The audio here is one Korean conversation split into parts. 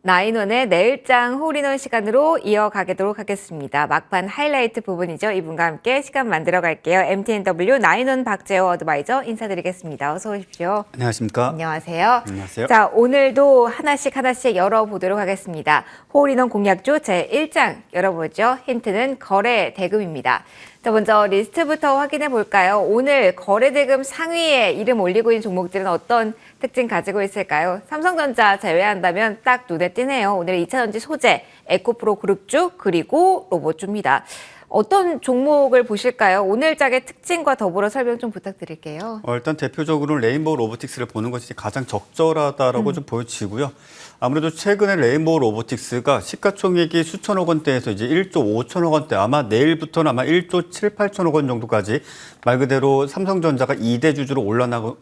나인원의 내일장 홀인원 시간으로 이어가도록 하겠습니다. 막판 하이라이트 부분이죠. 이분과 함께 시간 만들어 갈게요. MTNW 나인원 박재호 어드바이저 인사드리겠습니다. 어서 오십시오. 안녕하십니까? 안녕하세요. 안녕하세요. 자, 오늘도 하나씩 열어보도록 하겠습니다. 홀인원 공략주 제1장 열어보죠. 힌트는 거래 대금입니다. 자, 먼저 리스트부터 확인해 볼까요? 오늘 거래 대금 상위에 이름 올리고 있는 종목들은 어떤 특징 가지고 있을까요? 삼성전자 제외한다면 딱 눈에 띄네요. 오늘 2차전지 소재, 에코프로 그룹주, 그리고 로봇주입니다. 어떤 종목을 보실까요? 오늘 장의 특징과 더불어 설명 좀 부탁드릴게요. 일단 대표적으로 레인보우 로보틱스를 보는 것이 가장 적절하다라고 좀 보여지고요. 아무래도 최근에 레인보우 로보틱스가 시가총액이 수천억 원대에서 이제 1조 5천억 원대, 아마 내일부터는 아마 1조 7, 8천억 원 정도까지 말 그대로 삼성전자가 2대 주주로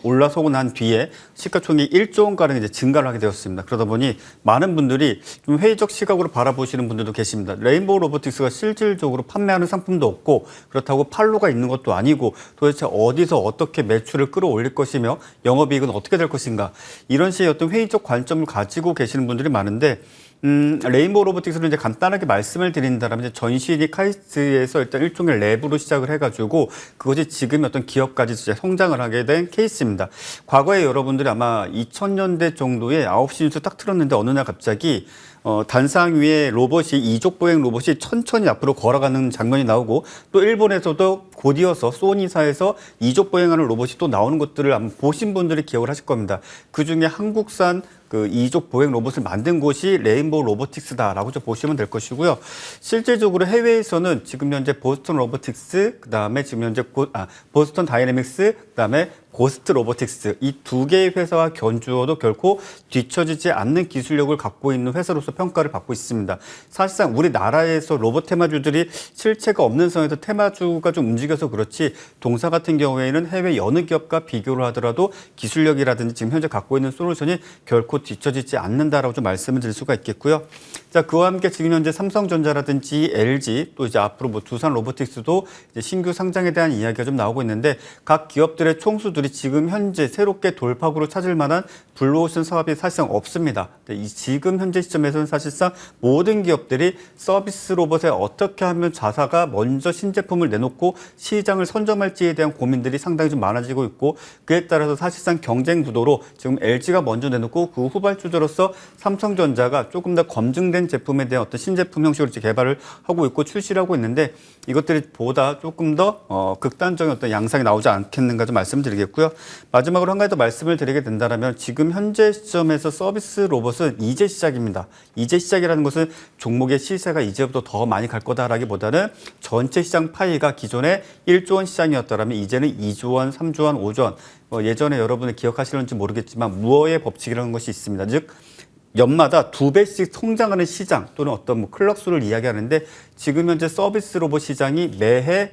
올라서고 난 뒤에 시가총액이 1조 원가량 이제 증가를 하게 되었습니다. 그러다 보니 많은 분들이 좀 회의적 시각으로 바라보시는 분들도 계십니다. 레인보우 로보틱스가 실질적으로 판매하는 상품도 없고 그렇다고 팔로가 있는 것도 아니고 도대체 어디서 어떻게 매출을 끌어올릴 것이며 영업이익은 어떻게 될 것인가 이런 식의 어떤 회의적 관점을 가지고 계시는 분들이 많은데 레인보우 로보틱스를 이제 간단하게 말씀을 드린다면 이제 전신이 카이스트에서 일단 일종의 랩으로 시작을 해가지고 그것이 지금 어떤 기업까지 이제 성장을 하게 된 케이스입니다. 과거에 여러분들이 아마 2000년대 정도에 9시 뉴스 딱 틀었는데 어느 날 갑자기 단상 위에 로봇이 이족 보행 로봇이 천천히 앞으로 걸어가는 장면이 나오고 또 일본에서도 곧이어서 소니사에서 이족 보행하는 로봇이 또 나오는 것들을 아마 보신 분들이 기억을 하실 겁니다. 그중에 한국산 그 이족 보행 로봇을 만든 곳이 레인보우 로보틱스다라고 좀 보시면 될 것이고요. 실질적으로 해외에서는 지금 현재 보스턴 로보틱스, 그다음에 지금 현재 보스턴 다이내믹스, 그다음에 고스트 로보틱스 이 두 개의 회사와 견주어도 결코 뒤처지지 않는 기술력을 갖고 있는 회사로서 평가를 받고 있습니다. 사실상 우리나라에서 로봇 테마주들이 실체가 없는 선에서 테마주가 좀 움직여서 그렇지 동사 같은 경우에는 해외 여느 기업과 비교를 하더라도 기술력이라든지 지금 현재 갖고 있는 솔루션이 결코 뒤처지지 않는다라고 좀 말씀을 드릴 수가 있겠고요. 자, 그와 함께 지금 현재 삼성전자라든지 LG 또 이제 앞으로 뭐 두산 로보틱스도 이제 신규 상장에 대한 이야기가 좀 나오고 있는데 각 기업들의 총수들이 지금 현재 새롭게 돌파구로 찾을 만한 블루오션 사업이 사실상 없습니다. 이 지금 현재 시점에서는 사실상 모든 기업들이 서비스 로봇에 어떻게 하면 자사가 먼저 신제품을 내놓고 시장을 선점할지에 대한 고민들이 상당히 좀 많아지고 있고 그에 따라서 사실상 경쟁 구도로 지금 LG가 먼저 내놓고 그 후발주자로서 삼성전자가 조금 더 검증된 제품에 대한 어떤 신제품 형식으로 개발을 하고 있고 출시를 하고 있는데 이것들이 보다 조금 더 극단적인 어떤 양상이 나오지 않겠는가 좀 말씀드리겠고요. 마지막으로 한 가지 더 말씀을 드리게 된다면 지금 현재 시점에서 서비스 로봇은 이제 시작입니다. 이제 시작이라는 것은 종목의 시세가 이제부터 더 많이 갈 거다라기보다는 전체 시장 파이가 기존에 1조 원 시장이었다면 이제는 2조 원, 3조 원, 5조 원 예전에 여러분이 기억하시는지 모르겠지만 무어의 법칙이라는 것이 있습니다. 즉 연마다 2배씩 성장하는 시장 또는 어떤 뭐 클럭 수를 이야기하는데 지금 현재 서비스 로봇 시장이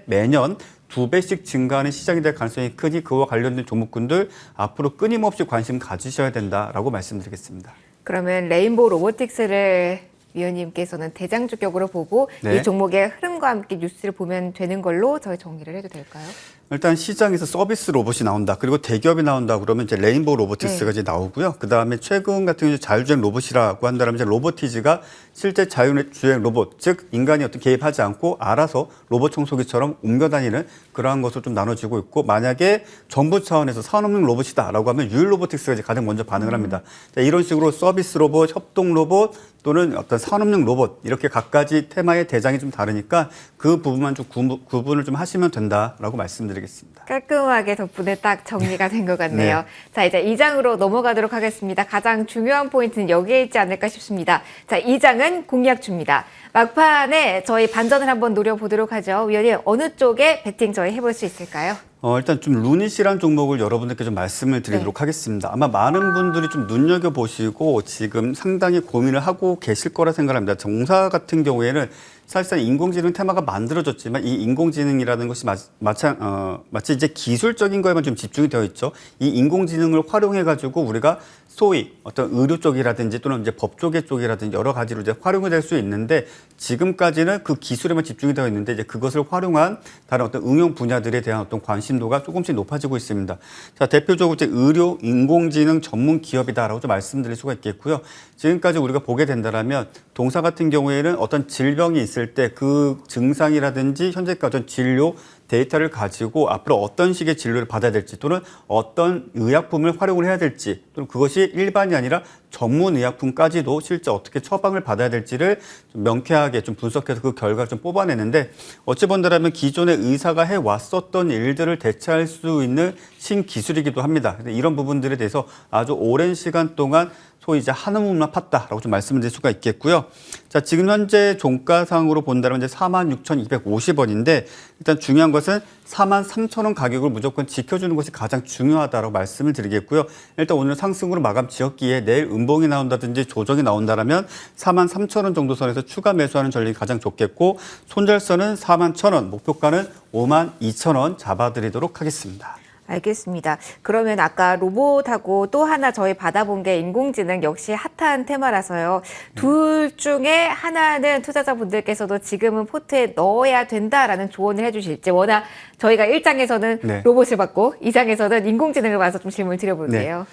매년 2배씩 증가하는 시장이 될 가능성이 크니 그와 관련된 종목군들 앞으로 끊임없이 관심 가지셔야 된다라고 말씀드리겠습니다. 그러면 레인보우 로보틱스를 위원님께서는 대장주격으로 보고 네. 이 종목의 흐름과 함께 뉴스를 보면 되는 걸로 저희 정리를 해도 될까요? 일단 시장에서 서비스 로봇이 나온다. 그리고 대기업이 나온다. 그러면 이제 레인보우 로보틱스가 이제 나오고요. 그 다음에 최근 같은 경우 자율주행 로봇이라고 한다면 이제 로보티즈가 실제 자율주행 로봇, 즉 인간이 어떤 개입하지 않고 알아서 로봇 청소기처럼 옮겨다니는 그러한 것으로 좀 나눠지고 있고 만약에 정부 차원에서 산업용 로봇이다라고 하면 유일 로보틱스가 이제 가장 먼저 반응을 합니다. 자, 이런 식으로 서비스 로봇, 협동 로봇 또는 어떤 산업용 로봇 이렇게 각가지 테마의 대장이 좀 다르니까 그 부분만 좀 구분을 좀 하시면 된다라고 말씀드리겠습니다. 깔끔하게 덕분에 딱 정리가 된 것 같네요. 네. 자, 이제 2장으로 넘어가도록 하겠습니다. 가장 중요한 포인트는 여기에 있지 않을까 싶습니다. 자, 2장은 공략주입니다. 막판에 저희 반전을 한번 노려보도록 하죠. 위원님, 어느 쪽에 배팅 저희 해볼 수 있을까요? 일단 좀 루닛이란 종목을 여러분들께 좀 말씀을 드리도록 하겠습니다. 아마 많은 분들이 좀 눈여겨보시고 지금 상당히 고민을 하고 계실 거라 생각합니다. 정사 같은 경우에는 사실상 인공지능 테마가 만들어졌지만 이 인공지능이라는 것이 마치 이제 기술적인 거에만 좀 집중이 되어 있죠. 이 인공지능을 활용해가지고 우리가 소위 어떤 의료 쪽이라든지 또는 이제 법조계 쪽이라든지 여러 가지로 이제 활용이 될 수 있는데 지금까지는 그 기술에만 집중이 되어 있는데 이제 그것을 활용한 다른 어떤 응용 분야들에 대한 어떤 관심도가 조금씩 높아지고 있습니다. 자, 대표적으로 이제 의료 인공지능 전문 기업이다라고 좀 말씀드릴 수가 있겠고요. 지금까지 우리가 보게 된다라면 동사 같은 경우에는 어떤 질병이 있을 때 그 증상이라든지 현재까지 어떤 진료 데이터를 가지고 앞으로 어떤 식의 진료를 받아야 될지 또는 어떤 의약품을 활용을 해야 될지 또는 그것이 일반이 아니라 전문 의약품까지도 실제 어떻게 처방을 받아야 될지를 좀 명쾌하게 좀 분석해서 그 결과를 좀 뽑아내는데 어찌 본다라면 기존의 의사가 해왔었던 일들을 대체할 수 있는 신기술이기도 합니다. 이런 부분들에 대해서 아주 오랜 시간 동안 소위 이제 한우물만 팠다라고 좀 말씀을 드릴 수가 있겠고요. 자, 지금 현재 종가상으로 본다면 이제 46,250원인데 일단 중요한 것은 43,000원 가격을 무조건 지켜주는 것이 가장 중요하다고 말씀을 드리겠고요. 일단 오늘 상승으로 마감 지었기에 내일 음봉이 나온다든지 조정이 나온다라면 43,000원 정도 선에서 추가 매수하는 전략이 가장 좋겠고 손절선은 41,000원, 목표가는 52,000원 잡아드리도록 하겠습니다. 알겠습니다. 그러면 아까 로봇하고 또 하나 저희 받아본 게 인공지능 역시 핫한 테마라서요. 둘 중에 하나는 투자자분들께서도 지금은 포트에 넣어야 된다라는 조언을 해주실지 워낙 저희가 1장에서는 네. 로봇을 받고 2장에서는 인공지능을 봐서 좀 질문을 드려볼게요.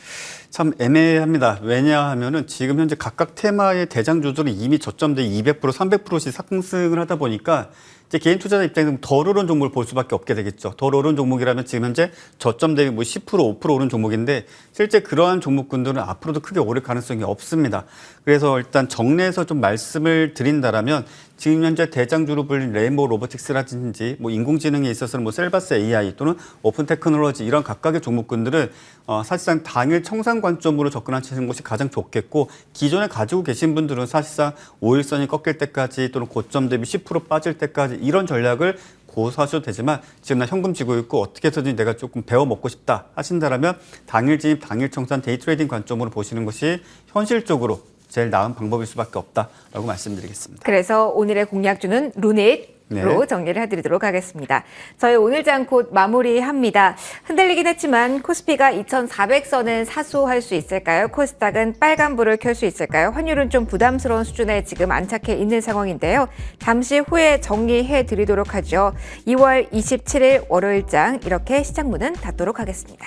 참 애매합니다. 왜냐하면은 지금 현재 각각 테마의 대장주들은 이미 저점대 200%, 300%씩 상승을 하다 보니까 이제 개인 투자자 입장에서는 덜 오른 종목을 볼 수밖에 없게 되겠죠. 덜 오른 종목이라면 지금 현재 저점 대비 뭐 10%, 5% 오른 종목인데 실제 그러한 종목군들은 앞으로도 크게 오를 가능성이 없습니다. 그래서 일단 정리해서 좀 말씀을 드린다라면 지금 현재 대장주로 불린 레인보우 로보틱스라든지 뭐 인공지능에 있어서는 뭐 셀바스 AI 또는 오픈 테크놀로지 이런 각각의 종목군들은 사실상 당일 청산 관점으로 접근하시는 것이 가장 좋겠고 기존에 가지고 계신 분들은 사실상 5일선이 꺾일 때까지 또는 고점 대비 10% 빠질 때까지 이런 전략을 고수하셔도 되지만 지금 나 현금 쥐고 있고 어떻게 해서든 내가 조금 배워 먹고 싶다 하신다라면 당일 진입, 당일 청산, 데이 트레이딩 관점으로 보시는 것이 현실적으로 제일 나은 방법일 수밖에 없다라고 말씀드리겠습니다. 그래서 오늘의 공략주는 루닛. 로 네. 정리를 해드리도록 하겠습니다. 저희 오늘 장 곧 마무리합니다. 흔들리긴 했지만 코스피가 2,400선은 사수할 수 있을까요? 코스닥은 빨간불을 켤 수 있을까요? 환율은 좀 부담스러운 수준에 지금 안착해 있는 상황인데요. 잠시 후에 정리해 드리도록 하죠. 2월 27일 월요일장 이렇게 시장문은 닫도록 하겠습니다.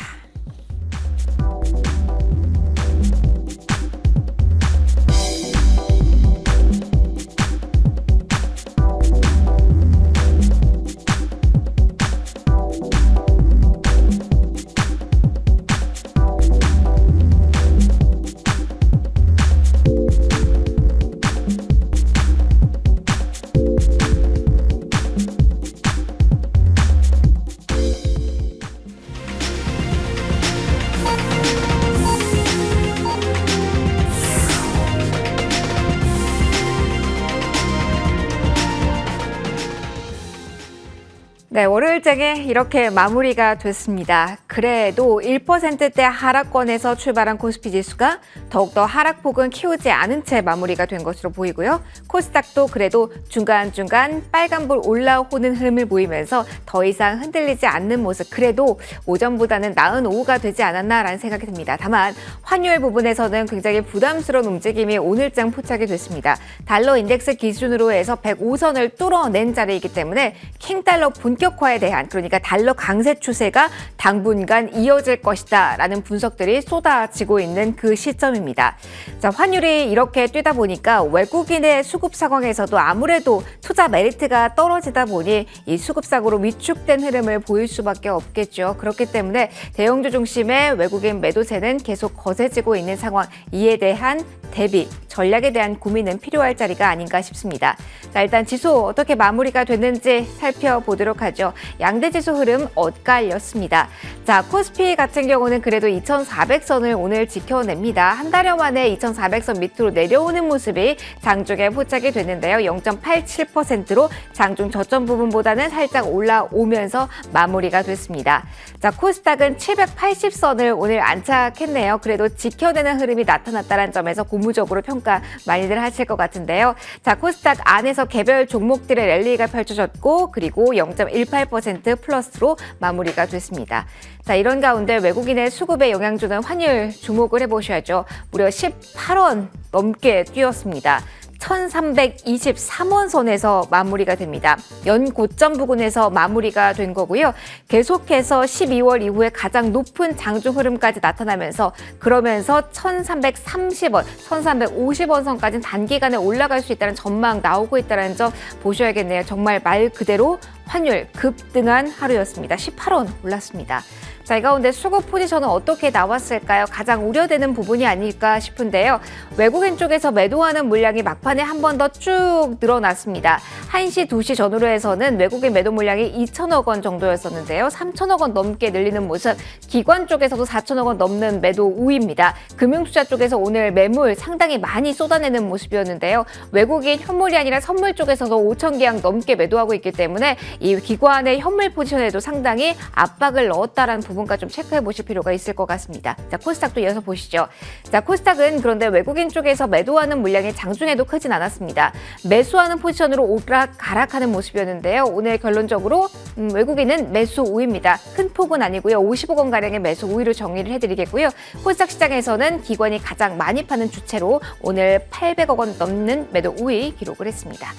네, 월요일장에 이렇게 마무리가 됐습니다. 그래도 1%대 하락권에서 출발한 코스피 지수가 더욱더 하락폭은 키우지 않은 채 마무리가 된 것으로 보이고요. 코스닥도 그래도 중간중간 빨간불 올라오는 흐름을 보이면서 더 이상 흔들리지 않는 모습, 그래도 오전보다는 나은 오후가 되지 않았나라는 생각이 듭니다. 다만 환율 부분에서는 굉장히 부담스러운 움직임이 오늘장 포착이 됐습니다. 달러 인덱스 기준으로 해서 105선을 뚫어낸 자리이기 때문에 킹달러 본격화에 대한, 그러니까 달러 강세 추세가 당분간 이어질 것이다 라는 분석들이 쏟아지고 있는 그 시점입니다. 자, 환율이 이렇게 뛰다 보니까 외국인의 수급 상황에서도 아무래도 투자 메리트가 떨어지다 보니 이 수급상으로 위축된 흐름을 보일 수밖에 없겠죠. 그렇기 때문에 대형주 중심의 외국인 매도세는 계속 거세지고 있는 상황, 이에 대한 대비, 전략에 대한 고민은 필요할 자리가 아닌가 싶습니다. 자, 일단 지수 어떻게 마무리가 됐는지 살펴보도록 하죠. 양대 지수 흐름 엇갈렸습니다. 자, 코스피 같은 경우는 그래도 2,400선을 오늘 지켜냅니다. 한 달여 만에 2,400선 밑으로 내려오는 모습이 장중에 포착이 됐는데요. 0.87%로 장중 저점 부분보다는 살짝 올라오면서 마무리가 됐습니다. 자, 코스닥은 780선을 오늘 안착했네요. 그래도 지켜내는 흐름이 나타났다는 점에서 고무적으로 평가 많이들 하실 것 같은데요. 자, 코스닥 안에서 개별 종목들의 랠리가 펼쳐졌고, 그리고 0.1 0.18% 플러스로 마무리가 됐습니다. 자, 이런 가운데 외국인의 수급에 영향 주는 환율 주목을 해보셔야죠. 무려 18원 넘게 뛰었습니다. 1323원 선에서 마무리가 됩니다. 연고점 부근에서 마무리가 된 거고요. 계속해서 12월 이후에 가장 높은 장중 흐름까지 나타나면서 그러면서 1330원, 1350원 선까지는 단기간에 올라갈 수 있다는 전망 나오고 있다는 점 보셔야겠네요. 정말 말 그대로 환율 급등한 하루였습니다. 18원 올랐습니다. 자, 이 가운데 수급 포지션은 어떻게 나왔을까요? 가장 우려되는 부분이 아닐까 싶은데요. 외국인 쪽에서 매도하는 물량이 막판에 한 번 더 쭉 늘어났습니다. 1시, 2시 전후로 해서는 외국인 매도 물량이 2천억 원 정도였었는데요. 3천억 원 넘게 늘리는 모습, 기관 쪽에서도 4천억 원 넘는 매도 우위입니다. 금융투자 쪽에서 오늘 매물 상당히 많이 쏟아내는 모습이었는데요. 외국인 현물이 아니라 선물 쪽에서도 5천 계약 넘게 매도하고 있기 때문에 이 기관의 현물 포지션에도 상당히 압박을 넣었다라는 부분까지 좀 체크해 보실 필요가 있을 것 같습니다. 자, 코스닥도 이어서 보시죠. 자, 코스닥은 그런데 외국인 쪽에서 매도하는 물량이 장중에도 크진 않았습니다. 매수하는 포지션으로 오락가락하는 모습이었는데요. 오늘 결론적으로 외국인은 매수 우위입니다. 큰 폭은 아니고요. 50억 원 가량의 매수 우위로 정리를 해드리겠고요. 코스닥 시장에서는 기관이 가장 많이 파는 주체로 오늘 800억 원 넘는 매도 우위 기록을 했습니다.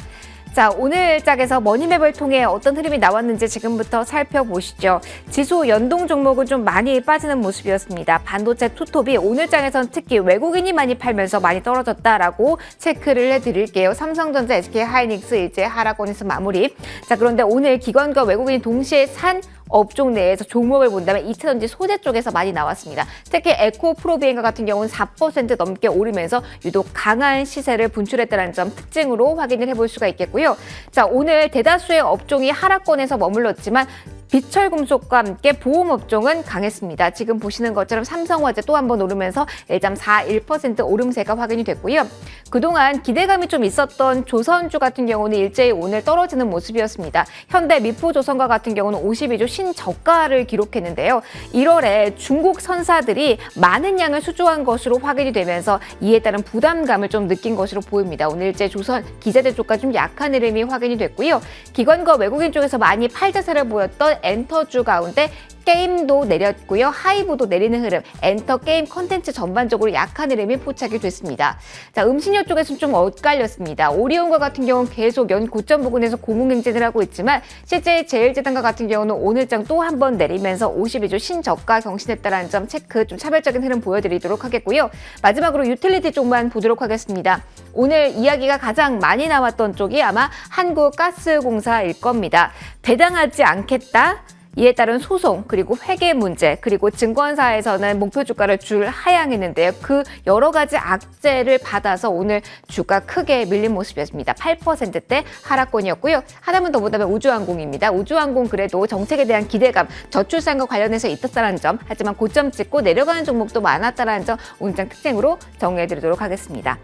자, 오늘 짝에서 머니맵을 통해 어떤 흐름이 나왔는지 지금부터 살펴보시죠. 지수 연동 종목은 좀 많이 빠지는 모습이었습니다. 반도체 투톱이 오늘 장에선 특히 외국인이 많이 팔면서 많이 떨어졌다라고 체크를 해드릴게요. 삼성전자, SK하이닉스 이제 하락권에서 마무리. 자, 그런데 오늘 기관과 외국인이 동시에 산 업종 내에서 종목을 본다면 이차전지 소재 쪽에서 많이 나왔습니다. 특히 에코프로비엔과 같은 경우는 4% 넘게 오르면서 유독 강한 시세를 분출했다는 점 특징으로 확인을 해볼 수가 있겠고요. 자, 오늘 대다수의 업종이 하락권에서 머물렀지만 비철금속과 함께 보험업종은 강했습니다. 지금 보시는 것처럼 삼성화재 또 한 번 오르면서 1.41% 오름세가 확인이 됐고요. 그동안 기대감이 좀 있었던 조선주 같은 경우는 일제히 오늘 떨어지는 모습이었습니다. 현대 미포조선과 같은 경우는 52조 신저가를 기록했는데요. 1월에 중국 선사들이 많은 양을 수주한 것으로 확인이 되면서 이에 따른 부담감을 좀 느낀 것으로 보입니다. 오늘 일제 조선 기자재 쪽과 좀 약한 흐름이 확인이 됐고요. 기관과 외국인 쪽에서 많이 팔자세를 보였던 엔터주 가운데 게임도 내렸고요. 하이브도 내리는 흐름, 엔터 게임 컨텐츠 전반적으로 약한 흐름이 포착이 됐습니다. 자, 음식료 쪽에서는 좀 엇갈렸습니다. 오리온과 같은 경우는 계속 연 고점 부근에서 공흥행진을 하고 있지만 실제 제일제당과 같은 경우는 오늘장 또 한 번 내리면서 52조 신저가 경신했다는 점 체크, 좀 차별적인 흐름 보여드리도록 하겠고요. 마지막으로 유틸리티 쪽만 보도록 하겠습니다. 오늘 이야기가 가장 많이 나왔던 쪽이 아마 한국가스공사일 겁니다. 배당하지 않겠다. 이에 따른 소송, 그리고 회계 문제, 그리고 증권사에서는 목표 주가를 줄 하향했는데요. 그 여러 가지 악재를 받아서 오늘 주가 크게 밀린 모습이었습니다. 8%대 하락권이었고요. 하나만 더 보다면 우주항공입니다. 우주항공 그래도 정책에 대한 기대감, 저출산과 관련해서 있었다는 점, 하지만 고점 찍고 내려가는 종목도 많았다는 점 오늘장 특징으로 정리해드리도록 하겠습니다.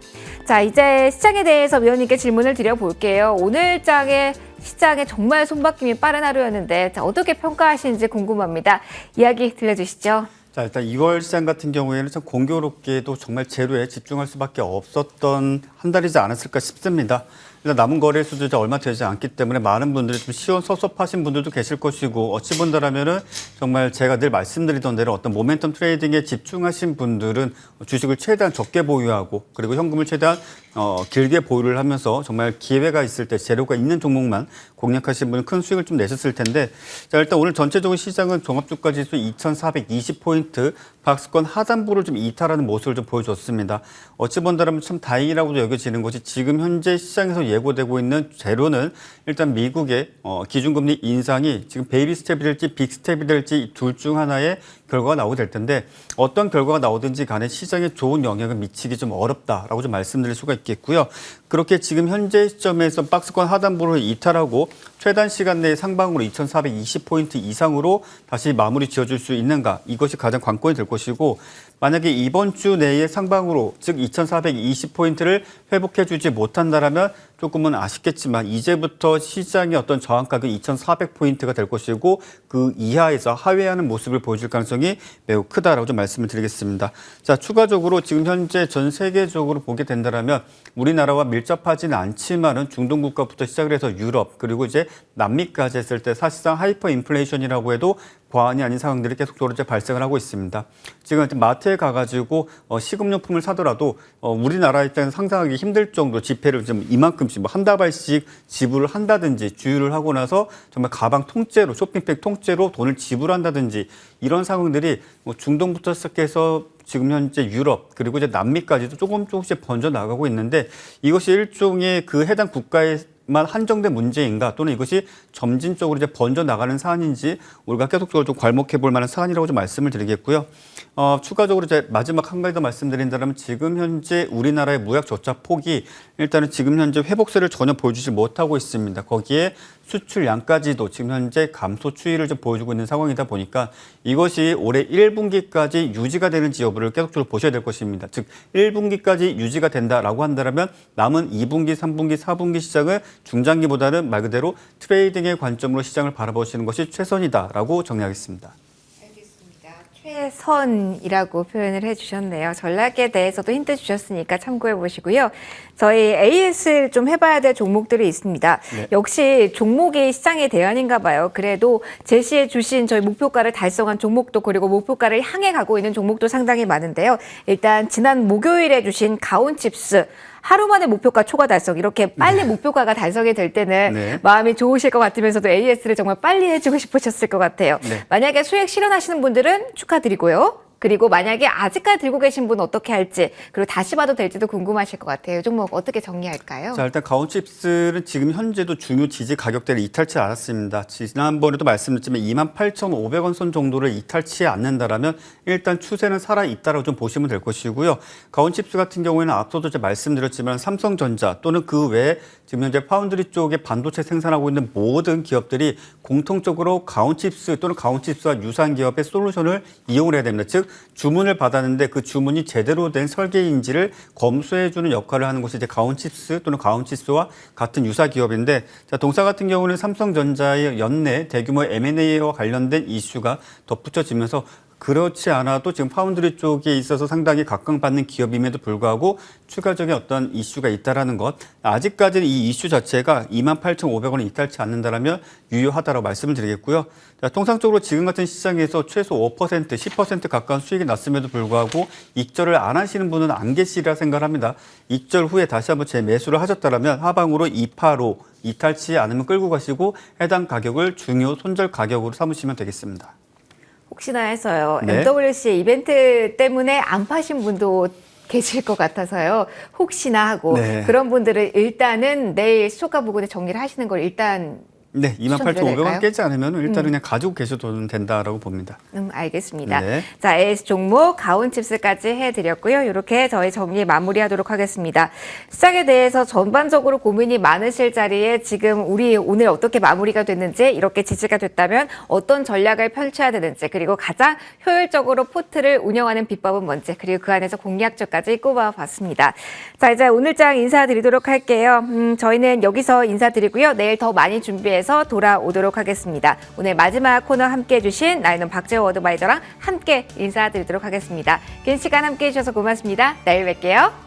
자, 이제 시장에 대해서 위원님께 질문을 드려볼게요. 오늘장에 시장에 정말 손바뀜이 빠른 하루였는데 자, 어떻게 평가하시는지 궁금합니다. 이야기 들려주시죠. 자, 일단 2월 시장 같은 경우에는 참 공교롭게도 정말 재료에 집중할 수밖에 없었던 한 달이지 않았을까 싶습니다. 일단 남은 거래 수도 얼마 되지 않기 때문에 많은 분들이 좀 시원섭섭하신 분들도 계실 것이고 어찌 본다라면은 정말 제가 늘 말씀드리던 대로 어떤 모멘텀 트레이딩에 집중하신 분들은 주식을 최대한 적게 보유하고 그리고 현금을 최대한 길게 보유를 하면서 정말 기회가 있을 때 재료가 있는 종목만 공략하신 분은 큰 수익을 좀 내셨을 텐데 자, 일단 오늘 전체적인 시장은 종합주가지수 2420포인트 박스권 하단부를 좀 이탈하는 모습을 좀 보여줬습니다. 어찌 본다면 참 다행이라고도 여겨지는 것이 지금 현재 시장에서 예고되고 있는 재료는 일단 미국의 기준금리 인상이 지금 베이비 스텝이 될지 빅 스텝이 될지 둘 중 하나의 결과가 나오게 될 텐데 어떤 결과가 나오든지 간에 시장에 좋은 영향을 미치기 좀 어렵다라고 좀 말씀드릴 수가 있겠고요. 그렇게 지금 현재 시점에서 박스권 하단부를 이탈하고 최단 시간 내에 상방으로 2420포인트 이상으로 다시 마무리 지어줄 수 있는가 이것이 가장 관건이 될 것이고 만약에 이번 주 내에 상방으로 즉 2420포인트를 회복해 주지 못한다라면 조금은 아쉽겠지만 이제부터 시장의 어떤 저항가격 2,400포인트가 될 것이고 그 이하에서 하회하는 모습을 보여줄 가능성이 매우 크다라고 좀 말씀을 드리겠습니다. 자, 추가적으로 지금 현재 전 세계적으로 보게 된다면 우리나라와 밀접하지는 않지만은 중동 국가부터 시작을 해서 유럽 그리고 이제 남미까지 했을 때 사실상 하이퍼 인플레이션이라고 해도 과언이 아닌 상황들이 계속적으로 이제 발생을 하고 있습니다. 지금 마트에 가가지고 식음료품을 사더라도 우리나라에 때는 상상하기 힘들 정도 지폐를 좀 이만큼씩 뭐 한 다발씩 지불을 한다든지 주유를 하고 나서 정말 가방 통째로 쇼핑백 통째로 돈을 지불한다든지 이런 상황들이 뭐 중동부터 시작해서 지금 현재 유럽 그리고 이제 남미까지도 조금씩 번져 나가고 있는데 이것이 일종의 그 해당 국가에만 한정된 문제인가 또는 이것이 점진적으로 이제 번져 나가는 사안인지 우리가 계속적으로 좀 괄목해 볼 만한 사안이라고 좀 말씀을 드리겠고요. 추가적으로 이제 마지막 한 가지 더 말씀드린다면 지금 현재 우리나라의 무역 적자 폭이 일단은 지금 현재 회복세를 전혀 보여주지 못하고 있습니다. 거기에 수출량까지도 지금 현재 감소 추이를 좀 보여주고 있는 상황이다 보니까 이것이 올해 1분기까지 유지가 되는지 여부를 계속적으로 보셔야 될 것입니다. 즉 1분기까지 유지가 된다라고 한다면 남은 2분기, 3분기, 4분기 시장을 중장기보다는 말 그대로 트레이딩의 관점으로 시장을 바라보시는 것이 최선이다라고 정리하겠습니다. 최선이라고 표현을 해주셨네요. 전략에 대해서도 힌트 주셨으니까 참고해 보시고요. 저희 AS를 좀 해봐야 될 종목들이 있습니다. 네. 역시 종목이 시장의 대안인가 봐요. 그래도 제시해 주신 저희 목표가를 달성한 종목도 그리고 목표가를 향해 가고 있는 종목도 상당히 많은데요. 일단 지난 목요일에 주신 가온칩스 하루 만에 목표가 초과 달성 이렇게 빨리 목표가가 달성이 될 때는 네. 마음이 좋으실 것 같으면서도 AS를 정말 빨리 해주고 싶으셨을 것 같아요. 네. 만약에 수익 실현하시는 분들은 축하드리고요. 그리고 만약에 아직까지 들고 계신 분은 어떻게 할지 그리고 다시 봐도 될지도 궁금하실 것 같아요. 이 종목 어떻게 정리할까요? 자, 일단 가온칩스는 지금 현재도 중요 지지 가격대를 이탈치 않았습니다. 지난번에도 말씀드렸지만 28,500원 선 정도를 이탈치 않는다라면 일단 추세는 살아 있다라고 좀 보시면 될 것이고요. 가온칩스 같은 경우에는 앞서도 제가 말씀드렸지만 삼성전자 또는 그 외에 지금 현재 파운드리 쪽에 반도체 생산하고 있는 모든 기업들이 공통적으로 가온칩스 또는 가온칩스와 유사한 기업의 솔루션을 이용을 해야 됩니다. 즉 주문을 받았는데 그 주문이 제대로 된 설계인지를 검수해주는 역할을 하는 것이 이제 가온칩스 또는 가온칩스와 같은 유사 기업인데, 자, 동사 같은 경우는 삼성전자의 연내 대규모 M&A와 관련된 이슈가 덧붙여지면서 그렇지 않아도 지금 파운드리 쪽에 있어서 상당히 각광받는 기업임에도 불구하고 추가적인 어떤 이슈가 있다라는 것, 아직까지는 이 이슈 자체가 28,500원을 이탈치 않는다라면 유효하다라고 말씀을 드리겠고요. 자, 통상적으로 지금 같은 시장에서 최소 5%, 10% 가까운 수익이 났음에도 불구하고 익절을 안 하시는 분은 안 계시리라 생각합니다. 익절 후에 다시 한번 재매수를 하셨다라면 하방으로 285 이탈치 않으면 끌고 가시고 해당 가격을 중요 손절 가격으로 삼으시면 되겠습니다. 혹시나 해서요. 네. MWC 이벤트 때문에 안 파신 분도 계실 것 같아서요. 혹시나 하고 네. 그런 분들은 일단은 내일 시초가 부근에 정리를 하시는 걸 일단 네, 28,500원 될까요? 깨지 않으면 일단 그냥 가지고 계셔도 된다라고 봅니다. 알겠습니다. 네. 자, AS 종목 가온칩스까지 해드렸고요. 이렇게 저희 정리 마무리하도록 하겠습니다. 시장에 대해서 전반적으로 고민이 많으실 자리에 지금 우리 오늘 어떻게 마무리가 됐는지, 이렇게 지지가 됐다면 어떤 전략을 펼쳐야 되는지, 그리고 가장 효율적으로 포트를 운영하는 비법은 뭔지, 그리고 그 안에서 공략적까지 꼽아봤습니다. 자, 이제 오늘장 인사드리도록 할게요. 저희는 여기서 인사드리고요. 내일 더 많이 준비해서 돌아오도록 하겠습니다. 오늘 마지막 코너 함께해 주신 나이는 박재호 어드바이저랑 함께 인사드리도록 하겠습니다. 긴 시간 함께해 주셔서 고맙습니다. 내일 뵐게요.